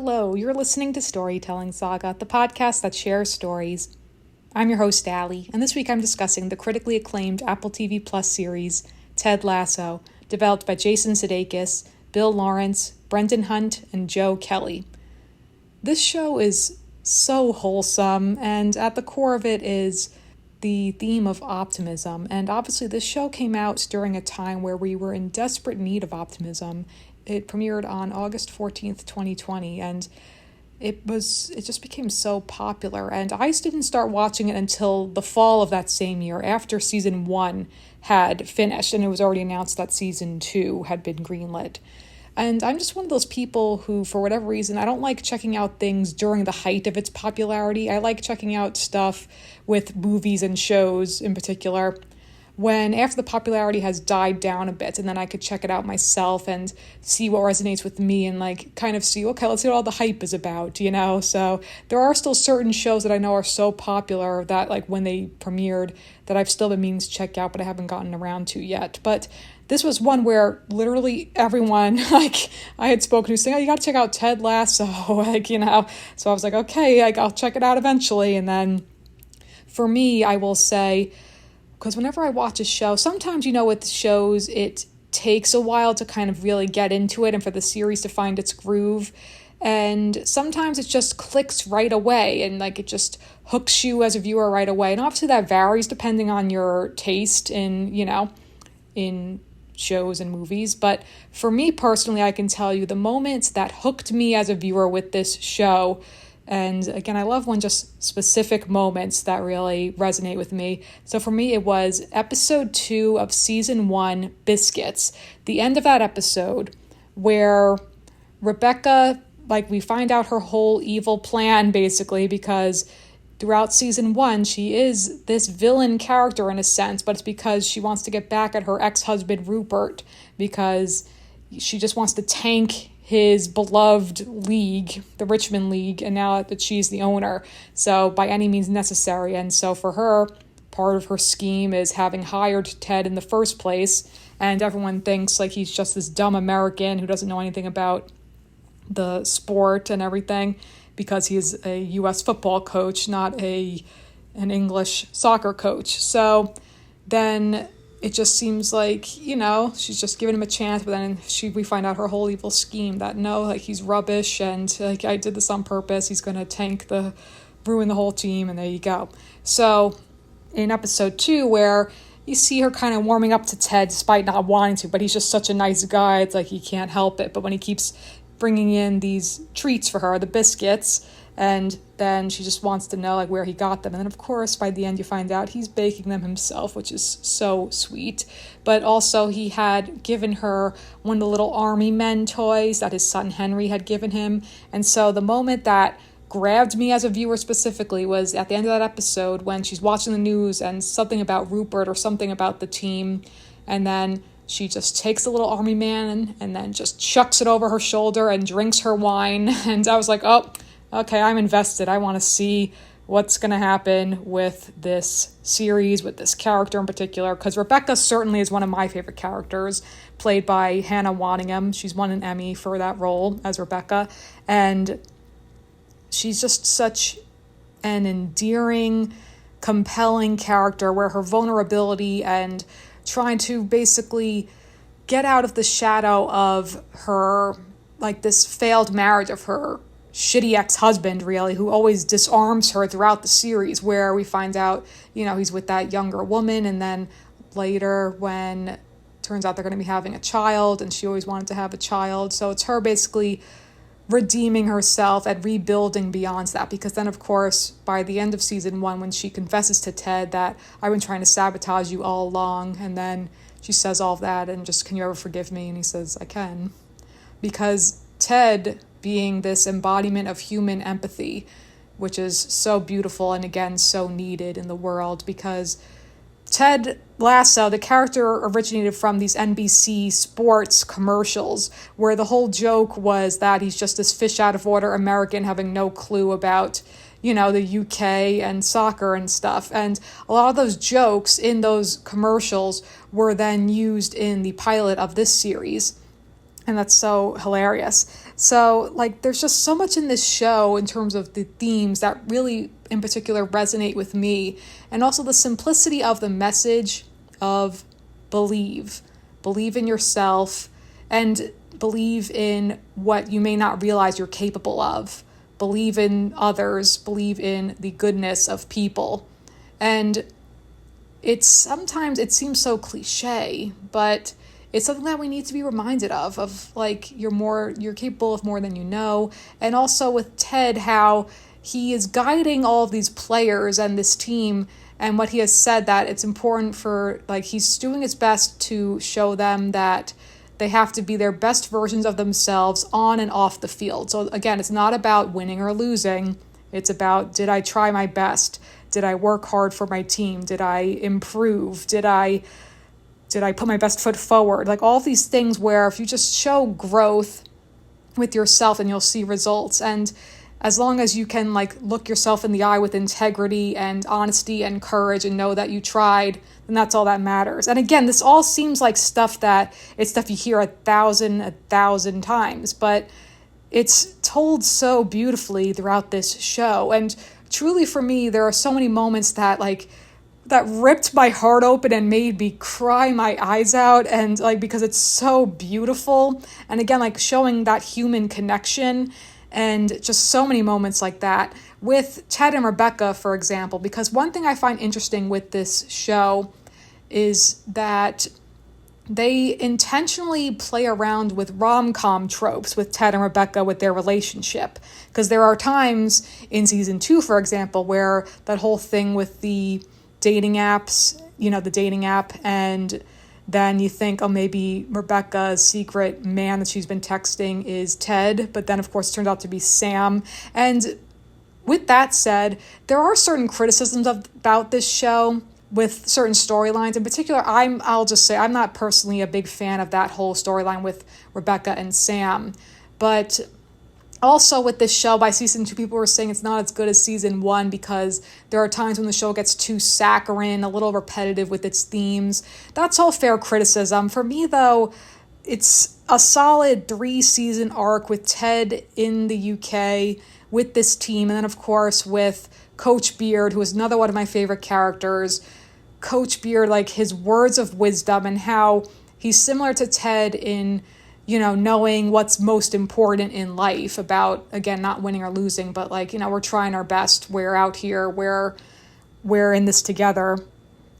Hello, you're listening to Storytelling Saga, the podcast that shares stories. I'm your host, Allie, and this week I'm discussing the critically acclaimed Apple TV Plus series, Ted Lasso, developed by Jason Sudeikis, Bill Lawrence, Brendan Hunt, and Joe Kelly. This show is so wholesome, and at the core of it is the theme of optimism. And obviously this show came out during a time where we were in desperate need of optimism. It premiered on August 14th, 2020, and it just became so popular. And I didn't start watching it until the fall of that same year, after season 1 had finished, and it was already announced that season 2 had been greenlit. And I'm just one of those people who, for whatever reason, I don't like checking out things during the height of its popularity. I like checking out stuff with movies and shows in particular when after the popularity has died down a bit, and then I could check it out myself and see what resonates with me and kind of see, okay, let's see what all the hype is about, So there are still certain shows that I know are so popular that when they premiered that I've still been meaning to check out, but I haven't gotten around to yet. But this was one where literally everyone I had spoken to saying, oh, you got to check out Ted Lasso, So I was like, okay, I'll check it out eventually. And then for me, I will say, because whenever I watch a show, sometimes, with shows, it takes a while to kind of really get into it and for the series to find its groove. And sometimes it just clicks right away and it just hooks you as a viewer right away. And obviously that varies depending on your taste in shows and movies. But for me personally, I can tell you the moments that hooked me as a viewer with this show. And again, I love when just specific moments that really resonate with me. So for me, it was episode 2 of season 1, Biscuits. The end of that episode where Rebecca, we find out her whole evil plan basically, because throughout season 1, she is this villain character in a sense, but it's because she wants to get back at her ex-husband Rupert because she just wants to tank his beloved league, the Richmond League, and now that she's the owner, so by any means necessary. And so for her, part of her scheme is having hired Ted in the first place, and everyone thinks he's just this dumb American who doesn't know anything about the sport and everything because he's a U.S. football coach, not an English soccer coach. So then it just seems she's just giving him a chance, but then we find out her whole evil scheme that he's rubbish and I did this on purpose. He's going to ruin the whole team, and there you go. So in episode 2, where you see her kind of warming up to Ted despite not wanting to, but he's just such a nice guy. It's he can't help it. But when he keeps bringing in these treats for her, the biscuits, and then she just wants to know where he got them. And then of course by the end you find out he's baking them himself, which is so sweet. But also he had given her one of the little army men toys that his son Henry had given him. And so the moment that grabbed me as a viewer specifically was at the end of that episode when she's watching the news and something about Rupert or something about the team, and then she just takes the little army man and then just chucks it over her shoulder and drinks her wine. And I was like, oh, okay, I'm invested. I want to see what's going to happen with this series, with this character in particular, because Rebecca certainly is one of my favorite characters, played by Hannah Waddingham. She's won an Emmy for that role as Rebecca, and she's just such an endearing, compelling character where her vulnerability and trying to basically get out of the shadow of her, this failed marriage of her shitty ex-husband, really, who always disarms her throughout the series, where we find out, he's with that younger woman, and then later when it turns out they're going to be having a child, and she always wanted to have a child. So it's her basically redeeming herself and rebuilding beyond that, because then of course by the end of season 1, when she confesses to Ted that I've been trying to sabotage you all along, and then she says all of that and just, can you ever forgive me? And he says, I can. Because Ted, being this embodiment of human empathy, which is so beautiful and again so needed in the world, because Ted Lasso, the character, originated from these NBC sports commercials where the whole joke was that he's just this fish out of water American having no clue about, the UK and soccer and stuff. And a lot of those jokes in those commercials were then used in the pilot of this series. And that's so hilarious. So, like, there's just so much in this show in terms of the themes that really, in particular, resonate with me. And also the simplicity of the message of believe. Believe in yourself and believe in what you may not realize you're capable of. Believe in others. Believe in the goodness of people. And sometimes it seems so cliche, but it's something that we need to be reminded of like you're capable of more than you know. And also with Ted, how he is guiding all of these players and this team, and what he has said that it's important for, like, he's doing his best to show them that they have to be their best versions of themselves on and off the field. So again, it's not about winning or losing. It's about, did I try my best? Did I work hard for my team? Did I improve? Did I put my best foot forward? Like, all these things where if you just show growth with yourself, and you'll see results. And as long as you can, like, look yourself in the eye with integrity and honesty and courage and know that you tried, then that's all that matters. And again, this all seems like stuff you hear a thousand times, but it's told so beautifully throughout this show. And truly, for me, there are so many moments that ripped my heart open and made me cry my eyes out, and because it's so beautiful. And again, showing that human connection, and just so many moments like that with Ted and Rebecca, for example. Because one thing I find interesting with this show is that they intentionally play around with rom-com tropes with Ted and Rebecca with their relationship. Because there are times in season 2, for example, where that whole thing with the dating apps, the dating app, and then you think, oh, maybe Rebecca's secret man that she's been texting is Ted, but then of course it turns out to be Sam. And with that said, there are certain criticisms about this show with certain storylines. In particular, I'll just say I'm not personally a big fan of that whole storyline with Rebecca and Sam, but also with this show, by season 2, people were saying it's not as good as season 1 because there are times when the show gets too saccharine, a little repetitive with its themes. That's all fair criticism. For me, though, it's a solid 3-season arc with Ted in the UK with this team. And then, of course, with Coach Beard, who is another one of my favorite characters. Coach Beard, his words of wisdom and how he's similar to Ted in knowing what's most important in life, about, again, not winning or losing, but we're trying our best. We're out here. We're in this together,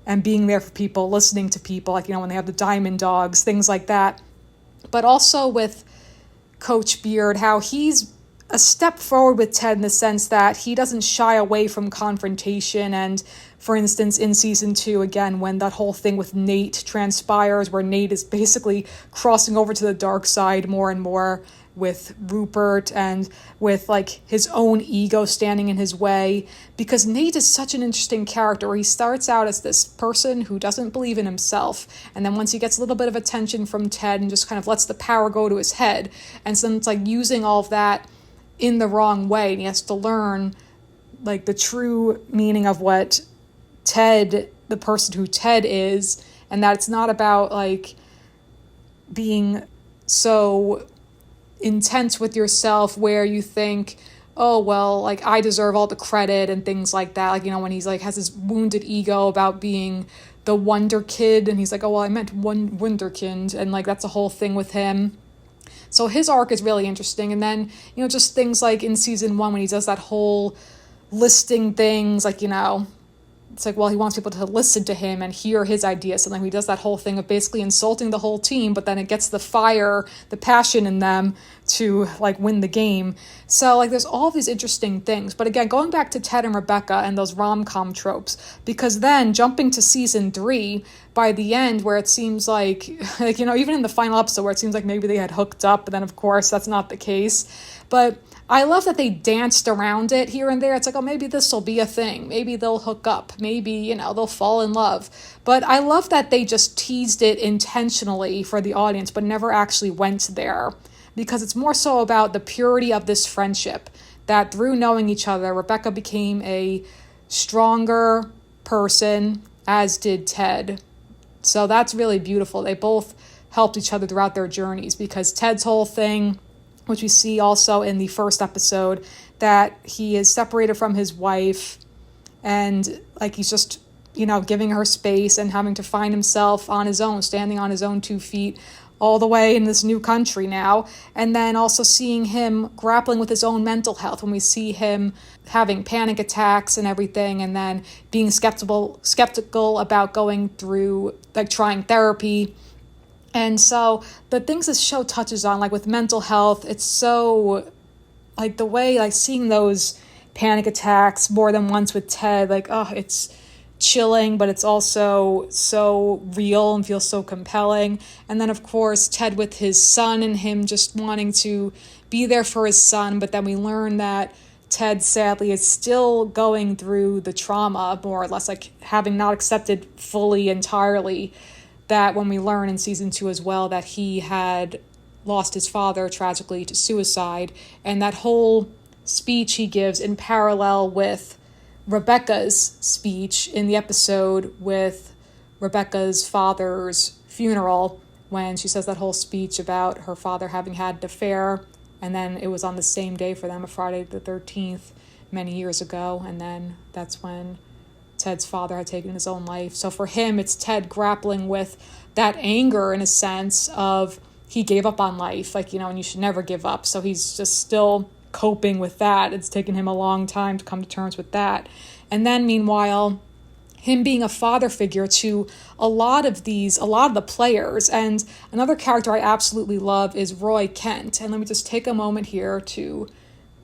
and being there for people, listening to people, when they have the diamond dogs, things like that. But also with Coach Beard, how he's a step forward with Ted in the sense that he doesn't shy away from confrontation. And for instance, in season 2, again, when that whole thing with Nate transpires, where Nate is basically crossing over to the dark side more and more with Rupert, and with his own ego standing in his way, because Nate is such an interesting character where he starts out as this person who doesn't believe in himself, and then once he gets a little bit of attention from Ted and just kind of lets the power go to his head, and so it's using all of that in the wrong way, and he has to learn the true meaning of what Ted, the person who Ted is, and that it's not about being so intense with yourself where you think, oh, well, I deserve all the credit and things like that. When he's has this wounded ego about being the wonder kid, and he's oh, well, I meant one wunderkind, and that's a whole thing with him. So his arc is really interesting. And then, just things in season 1 when he does that whole listing things, it's well, he wants people to listen to him and hear his ideas. And then he does that whole thing of basically insulting the whole team, but then it gets the fire, the passion in them to win the game. So there's all these interesting things. But again, going back to Ted and Rebecca and those rom-com tropes, because then jumping to season 3, by the end, where it seems even in the final episode where it seems maybe they had hooked up, but then of course that's not the case. But I love that they danced around it here and there. It's oh, maybe this will be a thing. Maybe they'll hook up. Maybe, they'll fall in love. But I love that they just teased it intentionally for the audience, but never actually went there. Because it's more so about the purity of this friendship, that through knowing each other, Rebecca became a stronger person, as did Ted. So that's really beautiful. They both helped each other throughout their journeys, because Ted's whole thing, which we see also in the first episode, that he is separated from his wife and like he's just, giving her space and having to find himself on his own, standing on his own 2 feet all the way in this new country now. And then also seeing him grappling with his own mental health, when we see him having panic attacks and everything, and then being skeptical about going through, like, trying therapy. And so the things this show touches on, like with mental health, it's so, like, the way, like, seeing those panic attacks more than once with Ted, like, it's chilling, but it's also so real and feels so compelling. And then, of course, Ted with his son and him just wanting to be there for his son. But then we learn that Ted, sadly, is still going through the trauma, more or less, like having not accepted fully, entirely, that when we learn in season 2 as well that he had lost his father tragically to suicide. And that whole speech he gives in parallel with Rebecca's speech in the episode with Rebecca's father's funeral, when she says that whole speech about her father having had an affair, and then it was on the same day for them, a Friday the 13th, many years ago, and then that's when Ted's father had taken his own life. So for him, it's Ted grappling with that anger, in a sense, of he gave up on life, like, and you should never give up. So he's just still coping with that. It's taken him a long time to come to terms with that. And then meanwhile, him being a father figure to a lot of the players. And another character I absolutely love is Roy Kent. And let me just take a moment here to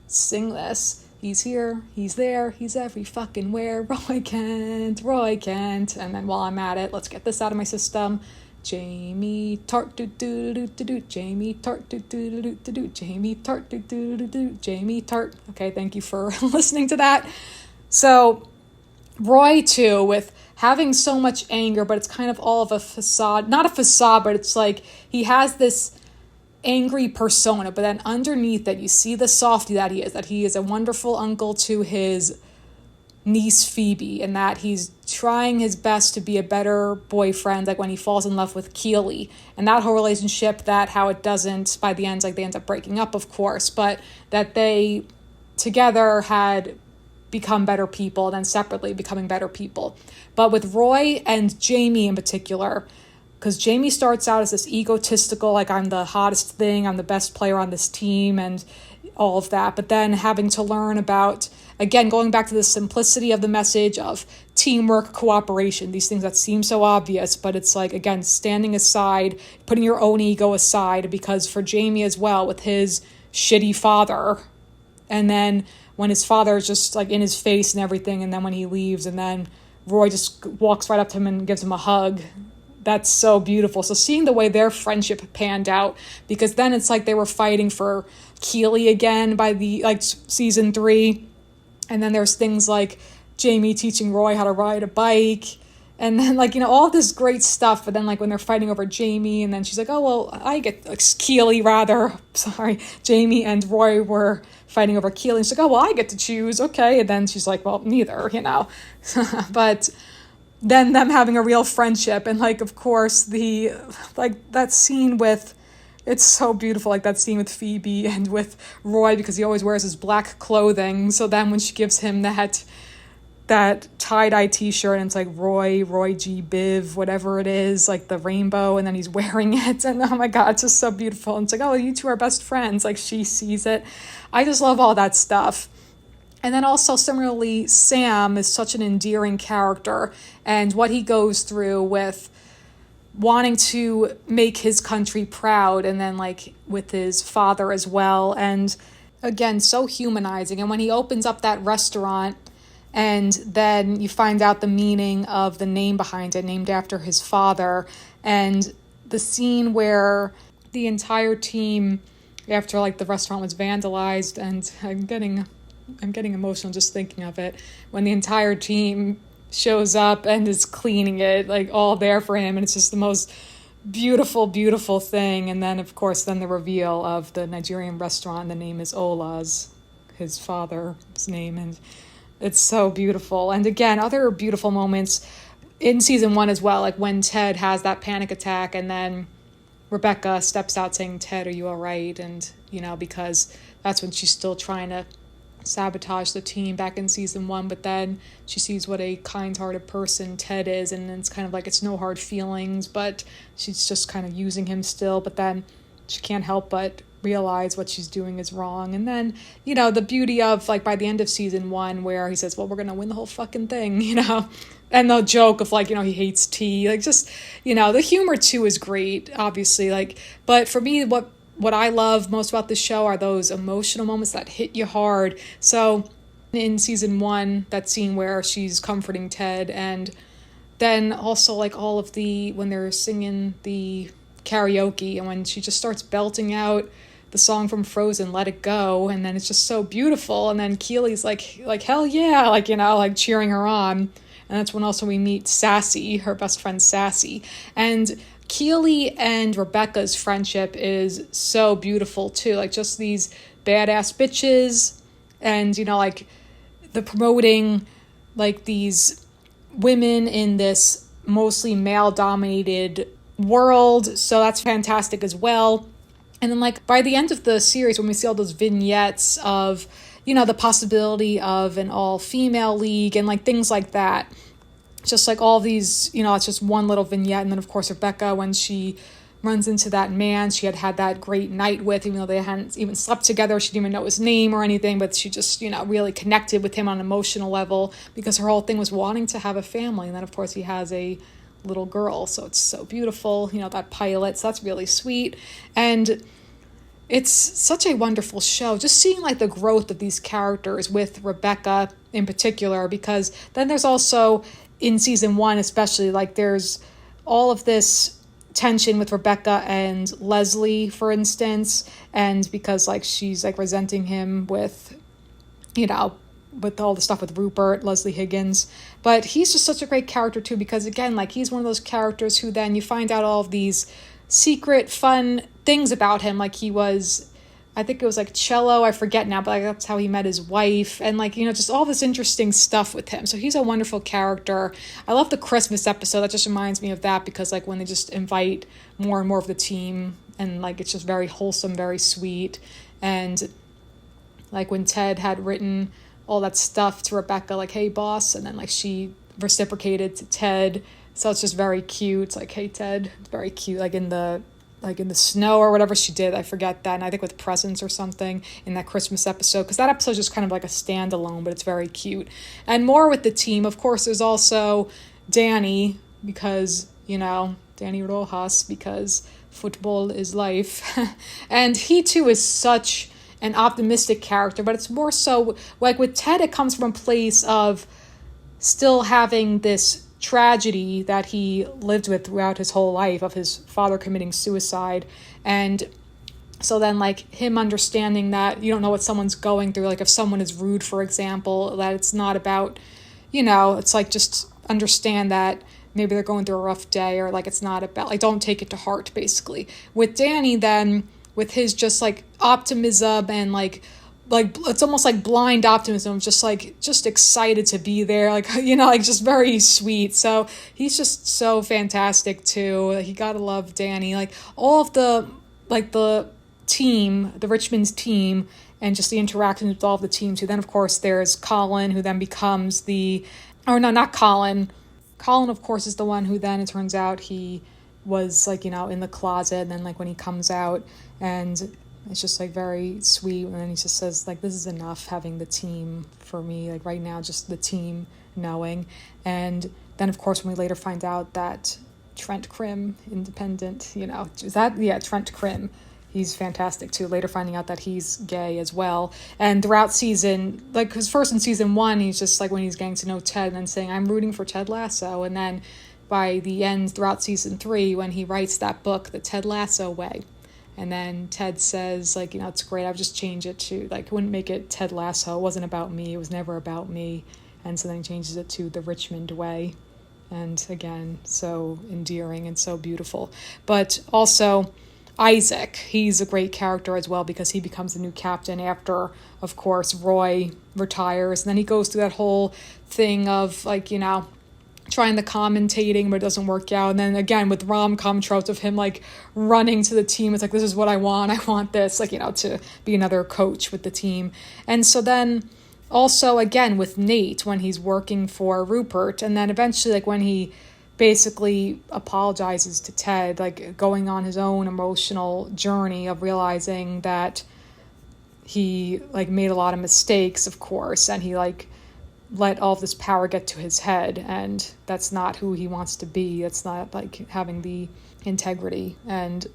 sing this. He's here, he's there, he's every fucking where. Roy Kent, Roy Kent. And then while I'm at it, let's get this out of my system. Jamie Tart do do do do do Jamie Tart do do do do do Jamie Tart do do do do Jamie Tart. Okay, thank you for listening to that. So Roy too, with having so much anger, but it's kind of all of a facade, not a facade, but it's like he has this angry persona, but then underneath that you see the softy that he is a wonderful uncle to his niece Phoebe, and that he's trying his best to be a better boyfriend, like when he falls in love with Keely, and that whole relationship, that how it doesn't, by the end, like they end up breaking up, of course, but that they together had become better people, and then separately becoming better people. But with Roy and Jamie in particular, because Jamie starts out as this egotistical, like, I'm the hottest thing, I'm the best player on this team, and all of that, but then having to learn about, again, going back to the simplicity of the message of teamwork, cooperation, these things that seem so obvious, but it's like, again, standing aside, putting your own ego aside, because for Jamie as well, with his shitty father, and then when his father is just like in his face and everything, and then when he leaves, and then Roy just walks right up to him and gives him a hug. That's so beautiful. So seeing the way their friendship panned out, because then it's like they were fighting for Keely again by the season 3, and then there's things like Jamie teaching Roy how to ride a bike, and then all this great stuff. But then when they're fighting over Jamie, and then she's like, oh well, I get Keely rather. Sorry, Jamie and Roy were fighting over Keely, and she's like, oh well, I get to choose. Okay, and then she's like, well, neither, but then them having a real friendship, and of course the that scene with, it's so beautiful, that scene with Phoebe and with Roy, because he always wears his black clothing. So then when she gives him that tie-dye t-shirt, and it's like Roy G. Biv, whatever it is, the rainbow, and then he's wearing it, and oh my god, it's just so beautiful. And it's like, oh, you two are best friends. She sees it. I just love all that stuff. And then also, similarly, Sam is such an endearing character, and what he goes through with wanting to make his country proud, and then with his father as well, and again, so humanizing. And when he opens up that restaurant, and then you find out the meaning of the name behind it, named after his father, and the scene where the entire team, after the restaurant was vandalized, and I'm getting emotional just thinking of it, when the entire team shows up and is cleaning it, all there for him, and it's just the most beautiful, beautiful thing. And then, of course, the reveal of the Nigerian restaurant, the name is Ola's, his father's name, and it's so beautiful. And again, other beautiful moments in season 1 as well, when Ted has that panic attack, and then Rebecca steps out saying, Ted, are you all right? And, because that's when she's still trying to sabotage the team back in season 1, but then she sees what a kind-hearted person Ted is, and it's kind of like it's no hard feelings, but she's just kind of using him still, but then she can't help but realize what she's doing is wrong. And then, the beauty of, like, by the end of season 1, where he says, well, we're gonna win the whole fucking thing, and the joke of, like, he hates tea, like, just, the humor too is great, obviously, like, but for me, what I love most about this show are those emotional moments that hit you hard. So in season 1, that scene where she's comforting Ted, and then also like all of when they're singing the karaoke, and when she just starts belting out the song from Frozen, Let It Go, and then it's just so beautiful, and then Keely's like hell yeah, like cheering her on. And that's when also we meet Sassy, her best friend Sassy. And Keely and Rebecca's friendship is so beautiful too, like just these badass bitches, and like the promoting like these women in this mostly male dominated world, so that's fantastic as well. And then like by the end of the series, when we see all those vignettes of the possibility of an all-female league and like things like that, just like all these, it's just one little vignette. And then of course Rebecca, when she runs into that man she had that great night with, even though they hadn't even slept together, she didn't even know his name or anything, but she just really connected with him on an emotional level, because her whole thing was wanting to have a family. And then of course he has a little girl, so it's so beautiful, that pilot, so that's really sweet. And it's such a wonderful show, just seeing like the growth of these characters with Rebecca in particular, because then there's also in season 1 especially, like there's all of this tension with Rebecca and Leslie, for instance, and because like she's like resenting him with with all the stuff with Rupert, Leslie Higgins, but he's just such a great character too, because again, like he's one of those characters who then you find out all of these secret fun things about him, like he was, I think it was like cello, I forget now, but like that's how he met his wife, and like just all this interesting stuff with him. So he's a wonderful character. I love the Christmas episode, that just reminds me of that, because like when they just invite more and more of the team, and like it's just very wholesome, very sweet. And like when Ted had written all that stuff to Rebecca, like, hey boss, and then like she reciprocated to Ted, so it's just very cute. It's like, hey Ted, it's very cute, like in the snow or whatever she did, I forget that, and I think with presents or something in that Christmas episode, because that episode is just kind of like a standalone, but it's very cute. And more with the team, of course, there's also Danny, because Danny Rojas, because football is life. And he too is such an optimistic character, but it's more so like with Ted, it comes from a place of still having this tragedy that he lived with throughout his whole life, of his father committing suicide. And so then like him understanding that you don't know what someone's going through, like if someone is rude, for example, that it's not about, it's like just understand that maybe they're going through a rough day, or like it's not about, like don't take it to heart, basically. With Danny then, with his just like optimism and like it's almost like blind optimism, just excited to be there, like like just very sweet. So he's just so fantastic too. You gotta love Danny, like all of the team, the Richmond's team, and just the interactions with all of the teams too. Then of course there's Colin, who then becomes not Colin of course is the one who then it turns out he was like in the closet, and then like when he comes out, and it's just like very sweet, and then he just says like, this is enough having the team for me, like right now, just the team knowing. And then of course when we later find out that Trent Crimm, independent, Trent Crimm, he's fantastic too, later finding out that he's gay as well. And throughout season, like, because first in season 1 he's just like when he's getting to know Ted and then saying I'm rooting for Ted Lasso, and then by the end throughout season 3 when he writes that book, The Ted Lasso Way, and then Ted says like, it's great, I've just changed it to like, wouldn't make it Ted Lasso, it wasn't about me, it was never about me. And so then he changes it to The Richmond Way, and again, so endearing and so beautiful. But also Isaac, he's a great character as well, because he becomes the new captain after, of course, Roy retires. And then he goes through that whole thing of like, trying the commentating, but it doesn't work out. And then again, with rom-com tropes of him like running to the team, it's like, this is what I want this, like, to be another coach with the team. And so then also again with Nate, when he's working for Rupert, and then eventually like when he basically apologizes to Ted, like going on his own emotional journey of realizing that he like made a lot of mistakes, of course, and he like let all of this power get to his head, and that's not who he wants to be. That's not like having the integrity and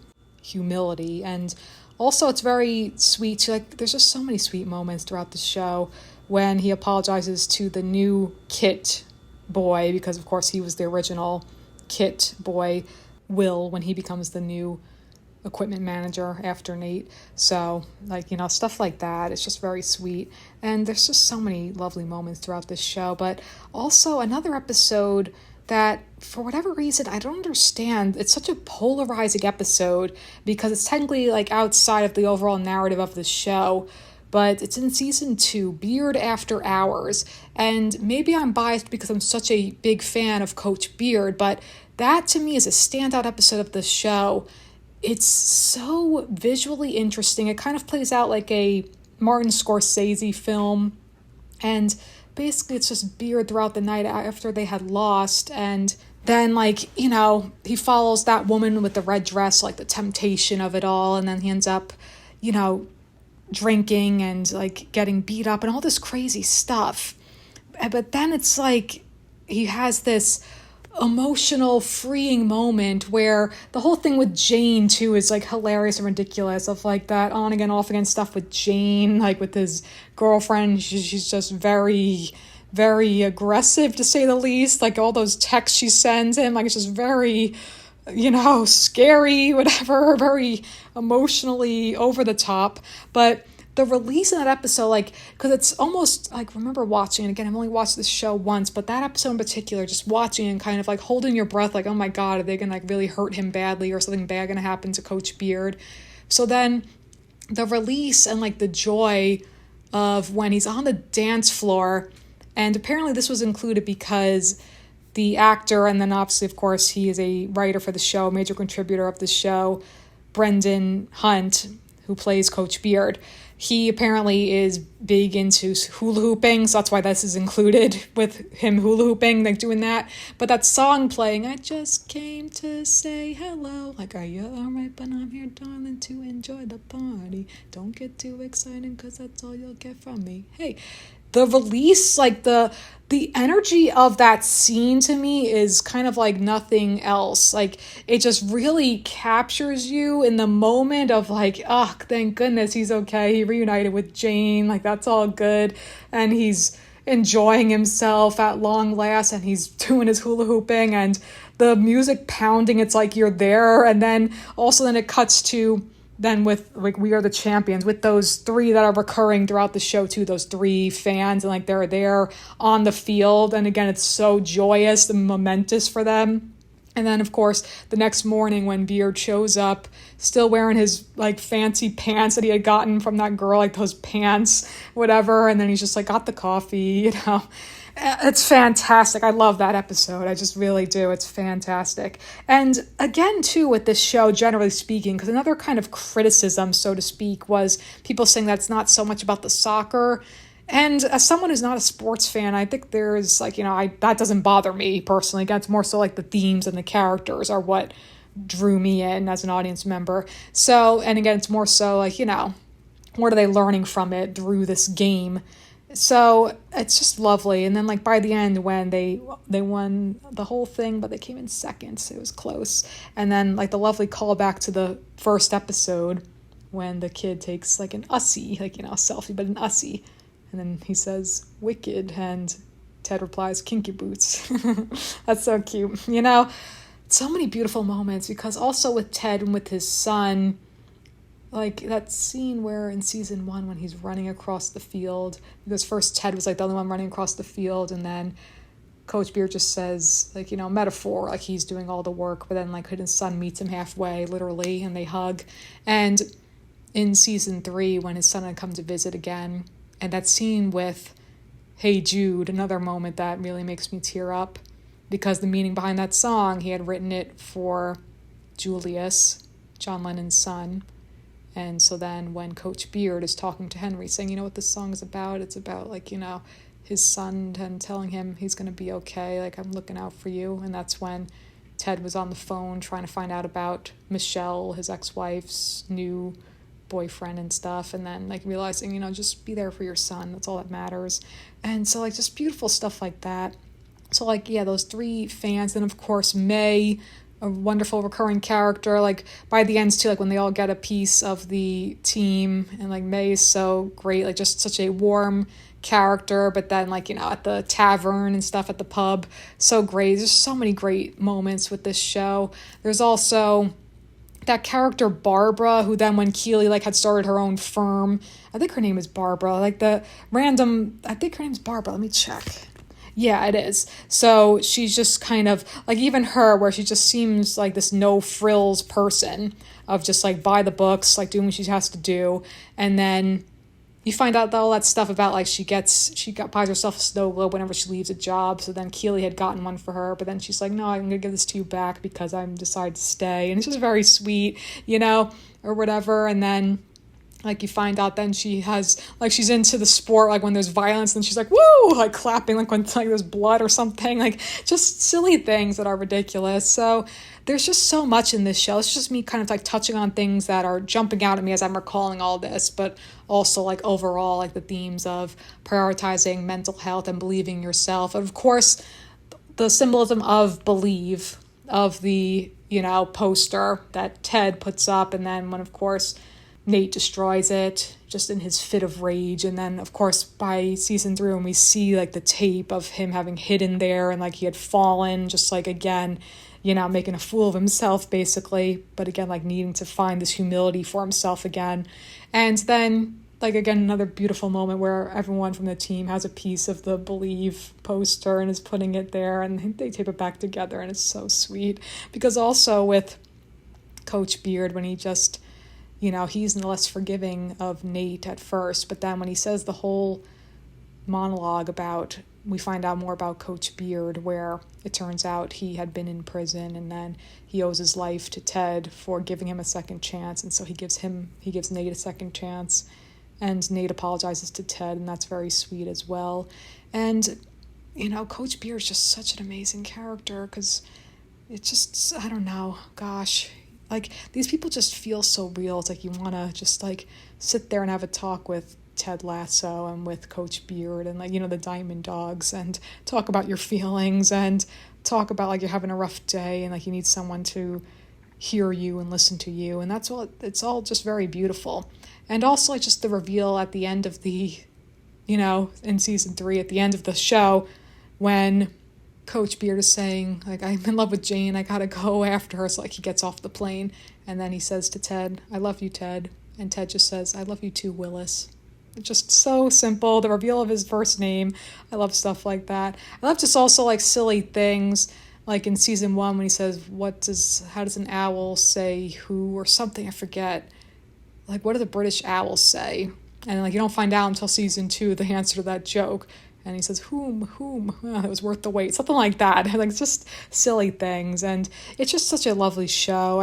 humility. And also it's very sweet, like there's just so many sweet moments throughout the show when he apologizes to the new Kit boy, because of course he was the original Kit boy, Will, when he becomes the new equipment manager after Nate. So like, stuff like that, it's just very sweet. And there's just so many lovely moments throughout this show. But also another episode that for whatever reason I don't understand, it's such a polarizing episode because it's technically like outside of the overall narrative of the show, but it's in season 2, Beard After Hours. And maybe I'm biased because I'm such a big fan of Coach Beard, but that to me is a standout episode of the show. It's so visually interesting. It kind of plays out like a Martin Scorsese film. And basically it's just Beard throughout the night after they had lost. And then like, he follows that woman with the red dress, like the temptation of it all. And then he ends up, drinking and like getting beat up and all this crazy stuff. But then it's like he has this emotional freeing moment where the whole thing with Jane too is like hilarious and ridiculous, of like that on again off again stuff with Jane, like with his girlfriend. She's just very, very aggressive, to say the least. Like all those texts she sends him, like it's just very, scary, whatever, very emotionally over the top. But the release of that episode, like, because it's almost like, remember watching it again, I've only watched this show once, but that episode in particular, just watching and kind of like holding your breath, like, oh my God, are they gonna like really hurt him badly, or something bad gonna happen to Coach Beard? So then the release and like the joy of when he's on the dance floor, and apparently this was included because the actor, and then obviously of course he is a writer for the show, major contributor of the show, Brendan Hunt, who plays Coach Beard. He apparently is big into hula hooping, so that's why this is included, with him hula hooping, like doing that. But that song playing, I just came to say hello, like, are you alright? But I'm here, darling, to enjoy the party. Don't get too excited, cause that's all you'll get from me. Hey, the release, like the energy of that scene to me is kind of like nothing else. Like it just really captures you in the moment of like, oh, thank goodness he's okay. He reunited with Jane. Like that's all good. And he's enjoying himself at long last, and he's doing his hula hooping and the music pounding. It's like you're there. And then it cuts to then with like We Are the Champions, with those 3 that are recurring throughout the show too, those 3 fans, and like they're there on the field, and again it's so joyous and momentous for them. And then of course the next morning when Beard shows up still wearing his like fancy pants that he had gotten from that girl, like those pants, whatever, and then he's just like got the coffee, It's fantastic. I love that episode. I just really do. It's fantastic. And again, too, with this show, generally speaking, because another kind of criticism, so to speak, was people saying that it's not so much about the soccer. And as someone who's not a sports fan, I think there's like, that doesn't bother me personally. Again, it's more so like the themes and the characters are what drew me in as an audience member. So, and again, it's more so like, what are they learning from it through this game? So it's just lovely. And then like by the end when they won the whole thing, but they came in second, so it was close. And then like the lovely callback to the first episode when the kid takes like an Ussie, like, a selfie, but an Ussie. And then he says, wicked, and Ted replies, kinky boots. That's so cute. So many beautiful moments, because also with Ted and with his son, like that scene where in season 1 when he's running across the field, because first Ted was like the only one running across the field, and then Coach Beard just says like, metaphor, like he's doing all the work, but then like his son meets him halfway, literally, and they hug. And in season 3 when his son had come to visit again, and that scene with Hey Jude, another moment that really makes me tear up, because the meaning behind that song, he had written it for Julius, John Lennon's son. And so then when Coach Beard is talking to Henry, saying, you know what this song is about? It's about, like, you know, his son and telling him he's going to be okay. Like, I'm looking out for you. And that's when Ted was on the phone trying to find out about Michelle, his ex-wife's new boyfriend and stuff. And then, like, realizing, you know, just be there for your son. That's all that matters. And so, like, just beautiful stuff like that. So, like, yeah, those three fans. Then, of course, May, a wonderful recurring character, like by the ends too, like when they all get a piece of the team, and like May is so great, like just such a warm character. But then, like, you know, at the tavern and stuff at the pub, so great. There's so many great moments with this show. There's also that character Barbara, who then when Keely like had started her own firm, I think her name is Barbara, like the random, I think her name's Barbara, let me check. Yeah, it is. So she's just kind of like, even her, where she just seems like this no frills person of just like by the books, like doing what she has to do. And then you find out all that stuff about like buys herself a snow globe whenever she leaves a job. So then Keely had gotten one for her, but then she's like, no, I'm going to give this to you back because I'm decided to stay. And it's just very sweet, you know, or whatever. And then like you find out then she has, like, she's into the sport, like when there's violence, and she's like, woo, like clapping, like when like there's blood or something, like just silly things that are ridiculous. So there's just so much in this show. It's just me kind of like touching on things that are jumping out at me as I'm recalling all this, but also like overall, like the themes of prioritizing mental health and believing yourself. And of course, the symbolism of believe, of the, you know, poster that Ted puts up, and then when, of course, Nate destroys it just in his fit of rage. And then, of course, by season 3, when we see like the tape of him having hidden there and like he had fallen, just like, again, you know, making a fool of himself basically, but again, like needing to find this humility for himself again. And then, like, again, another beautiful moment where everyone from the team has a piece of the Believe poster and is putting it there, and they tape it back together, and it's so sweet. Because also with Coach Beard, when he just, you know, he's less forgiving of Nate at first, but then when he says the whole monologue about, we find out more about Coach Beard, where it turns out he had been in prison, and then he owes his life to Ted for giving him a second chance, and so he gives Nate a second chance, and Nate apologizes to Ted, and that's very sweet as well. And, you know, Coach Beard is just such an amazing character, because it's just, I don't know, gosh, like, these people just feel so real. It's like you want to just, like, sit there and have a talk with Ted Lasso and with Coach Beard and, like, you know, the Diamond Dogs, and talk about your feelings and talk about, like, you're having a rough day and, like, you need someone to hear you and listen to you. And that's all, it's all just very beautiful. And also, like, just the reveal at the end of the, you know, in season 3, at the end of the show, when Coach Beard is saying, like, I'm in love with Jane, I gotta go after her. So, like, he gets off the plane, and then he says to Ted, I love you, Ted. And Ted just says, I love you too, Willis. It's just so simple. The reveal of his first name. I love stuff like that. I love just also, like, silly things, like in season 1 when he says, how does an owl say who, or something, I forget. Like, what do the British owls say? And, like, you don't find out until season 2 the answer to that joke. And he says, whom, oh, it was worth the wait, something like that. Like, just silly things. And it's just such a lovely show.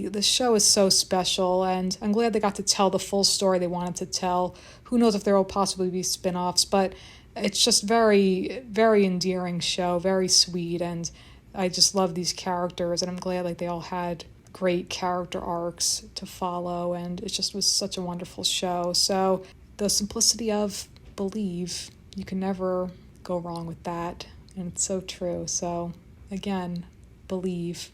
This show is so special, and I'm glad they got to tell the full story they wanted to tell. Who knows if there will possibly be spin-offs, but it's just very, very endearing show, very sweet, and I just love these characters, and I'm glad, like, they all had great character arcs to follow, and it just was such a wonderful show. So the simplicity of Believe, you can never go wrong with that, and it's so true. So again, Believe.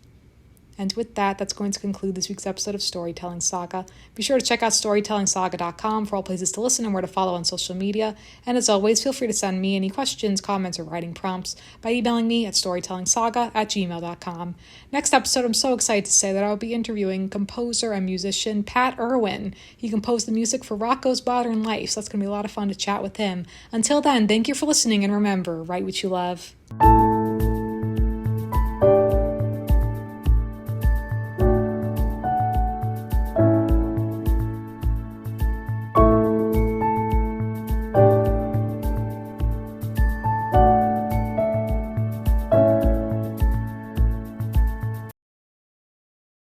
And with that, that's going to conclude this week's episode of Storytelling Saga. Be sure to check out storytellingsaga.com for all places to listen and where to follow on social media. And as always, feel free to send me any questions, comments, or writing prompts by emailing me at storytellingsaga@gmail.com. Next episode, I'm so excited to say that I'll be interviewing composer and musician Pat Irwin. He composed the music for Rocco's Modern Life, so that's going to be a lot of fun to chat with him. Until then, thank you for listening, and remember, write what you love.